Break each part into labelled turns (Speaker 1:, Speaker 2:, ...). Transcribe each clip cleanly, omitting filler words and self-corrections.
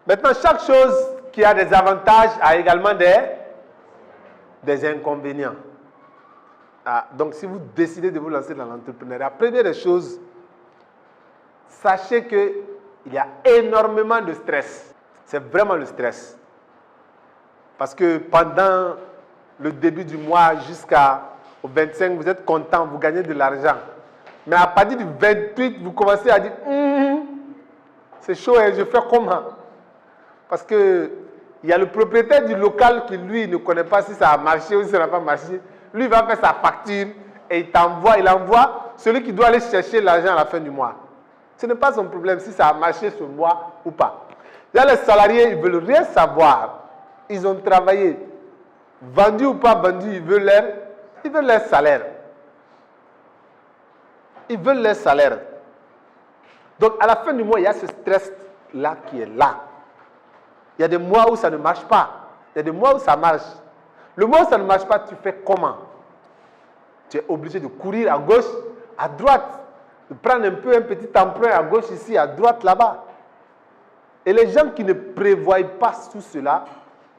Speaker 1: Maintenant, chaque chose qui a des avantages a également des inconvénients. Donc, si vous décidez de vous lancer dans l'entrepreneuriat, première des choses, sachez qu'il y a énormément de stress. C'est vraiment le stress. Parce que pendant le début du mois jusqu'au 25, vous êtes content, vous gagnez de l'argent. Mais à partir du 28, vous commencez à dire c'est chaud et je fais comment? Parce qu'il y a le propriétaire du local qui, lui, ne connaît pas si ça a marché ou si ça n'a pas marché. Lui, il va faire sa facture et il envoie celui qui doit aller chercher l'argent à la fin du mois. Ce n'est pas son problème si ça a marché ce mois ou pas. Là, les salariés, ils ne veulent rien savoir. Ils ont travaillé. Vendu ou pas vendu, ils veulent leur salaire. Ils veulent leur salaire. Donc, à la fin du mois, il y a ce stress-là qui est là. Il y a des mois où ça ne marche pas. Il y a des mois où ça marche. Le mois où ça ne marche pas, tu fais comment? Tu es obligé de courir à gauche, à droite, de prendre un petit emprunt à gauche ici, à droite là-bas. Et les gens qui ne prévoient pas tout cela,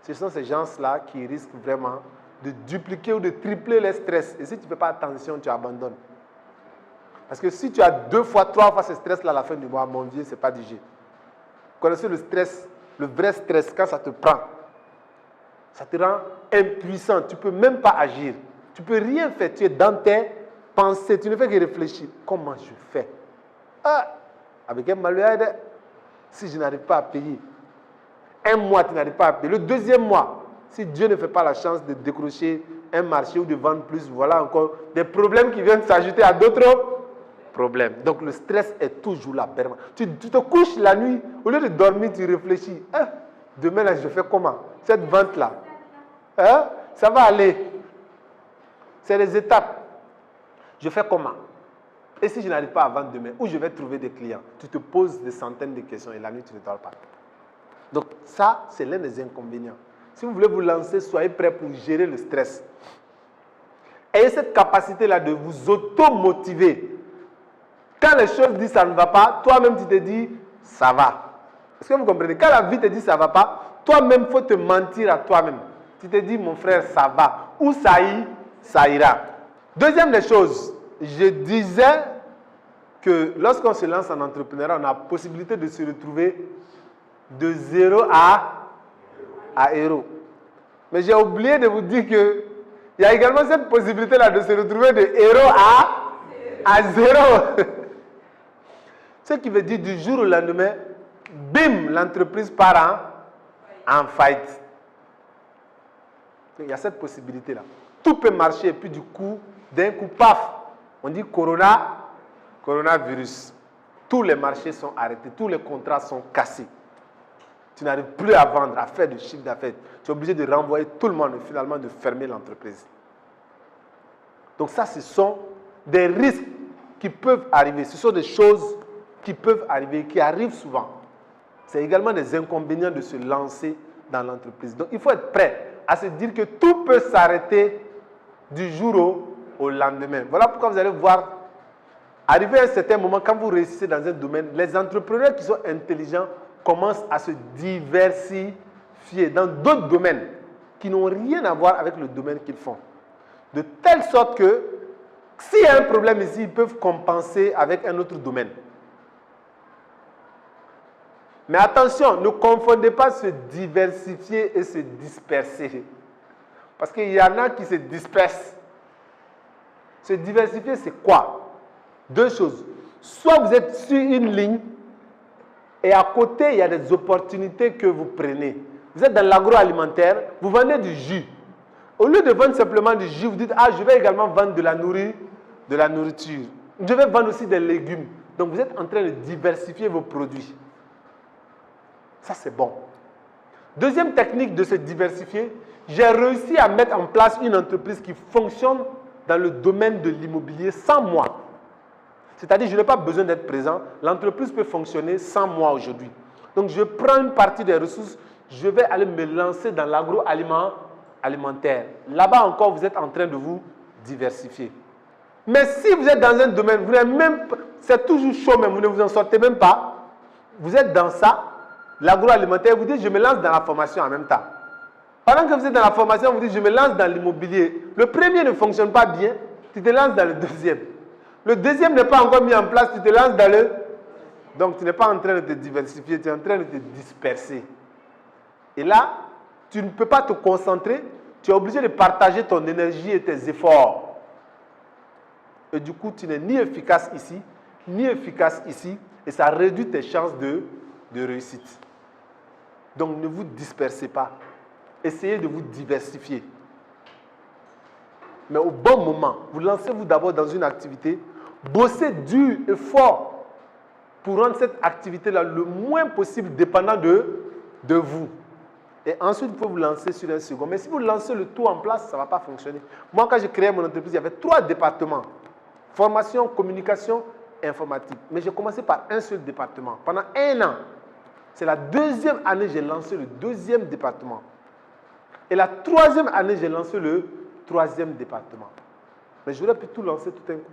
Speaker 1: ce sont ces gens-là qui risquent vraiment de dupliquer ou de tripler les stress. Et si tu ne fais pas attention, tu abandonnes. Parce que si tu as 2 fois, 3 fois ce stress-là à la fin du mois, mon vieux, ce n'est pas du jeu. Vous connaissez le stress, le vrai stress, quand ça te prend, ça te rend impuissant. Tu ne peux même pas agir. Tu ne peux rien faire. Tu es dans tes pensées. Tu ne fais que réfléchir. Comment je fais? Avec un malheur, si je n'arrive pas à payer, un mois, tu n'arrives pas à payer. Le deuxième mois, si Dieu ne fait pas la chance de décrocher un marché ou de vendre plus, voilà encore des problèmes qui viennent s'ajouter à d'autres problèmes. Donc le stress est toujours là. Tu te couches la nuit, au lieu de dormir, tu réfléchis. Demain, là, je fais comment? Cette vente-là, ça va aller. C'est les étapes. Je fais comment? Et si je n'arrive pas à vendre demain, où je vais trouver des clients? Tu te poses des centaines de questions et la nuit, tu ne dors pas. Donc ça, c'est l'un des inconvénients. Si vous voulez vous lancer, soyez prêts pour gérer le stress. Ayez cette capacité-là de vous auto-motiver. Quand les choses disent ça ne va pas, toi-même tu te dis ça va. Est-ce que vous comprenez? Quand la vie te dit ça ne va pas, toi-même il faut te mentir à toi-même. Tu te dis mon frère ça va. Ou ça ira. Deuxième des choses, je disais que lorsqu'on se lance en entrepreneuriat, on a la possibilité de se retrouver de 0 à héros. Mais j'ai oublié de vous dire qu'il y a également cette possibilité-là de se retrouver de héros à 0. Ce qui veut dire du jour au lendemain, bim, l'entreprise part en fight. Il y a cette possibilité-là. Tout peut marcher et puis du coup, d'un coup, paf, on dit coronavirus. Tous les marchés sont arrêtés, tous les contrats sont cassés. Tu n'arrives plus à vendre, à faire du chiffre d'affaires. Tu es obligé de renvoyer tout le monde et finalement de fermer l'entreprise. Donc ça, ce sont des risques qui peuvent arriver. Ce sont des choses qui peuvent arriver, qui arrivent souvent. C'est également des inconvénients de se lancer dans l'entreprise. Donc il faut être prêt à se dire que tout peut s'arrêter du jour au lendemain. Voilà pourquoi vous allez voir, arrivé à un certain moment, quand vous réussissez dans un domaine, les entrepreneurs qui sont intelligents commencent à se diversifier dans d'autres domaines qui n'ont rien à voir avec le domaine qu'ils font. De telle sorte que s'il y a un problème ici, ils peuvent compenser avec un autre domaine. Mais attention, ne confondez pas se diversifier et se disperser. Parce qu'il y en a qui se dispersent. Se diversifier, c'est quoi? 2 choses. Soit vous êtes sur une ligne et à côté, il y a des opportunités que vous prenez. Vous êtes dans l'agroalimentaire, vous vendez du jus. Au lieu de vendre simplement du jus, vous dites, je vais également vendre de la nourriture. Je vais vendre aussi des légumes. Donc vous êtes en train de diversifier vos produits. Ça, c'est bon. Deuxième technique de se diversifier, j'ai réussi à mettre en place une entreprise qui fonctionne dans le domaine de l'immobilier sans moi. C'est-à-dire, je n'ai pas besoin d'être présent. L'entreprise peut fonctionner sans moi aujourd'hui. Donc, je prends une partie des ressources, je vais aller me lancer dans l'agroalimentaire. Là-bas encore, vous êtes en train de vous diversifier. Mais si vous êtes dans un domaine, c'est toujours chaud, mais vous ne vous en sortez même pas. Vous êtes dans ça, l'agroalimentaire, vous dites, je me lance dans la formation en même temps. Pendant que vous êtes dans la formation, vous dites, je me lance dans l'immobilier. Le premier ne fonctionne pas bien, tu te lances dans le deuxième. Le deuxième n'est pas encore mis en place, tu te lances dans le... Donc, tu n'es pas en train de te diversifier, tu es en train de te disperser. Et là, tu ne peux pas te concentrer, tu es obligé de partager ton énergie et tes efforts. Et du coup, tu n'es ni efficace ici, ni efficace ici, et ça réduit tes chances de réussite. Donc, ne vous dispersez pas. Essayez de vous diversifier. Mais au bon moment, vous lancez-vous d'abord dans une activité, bossez dur et fort pour rendre cette activité-là le moins possible dépendant de vous. Et ensuite, vous pouvez vous lancer sur un second. Mais si vous lancez le tout en place, ça ne va pas fonctionner. Moi, quand j'ai créé mon entreprise, il y avait 3 départements. Formation, communication, informatique. Mais j'ai commencé par un seul département. Pendant 1 an. C'est la 2e année que j'ai lancé le 2e département. Et la 3e année, j'ai lancé le 3e département. Mais j'aurais pu tout lancer tout d'un coup.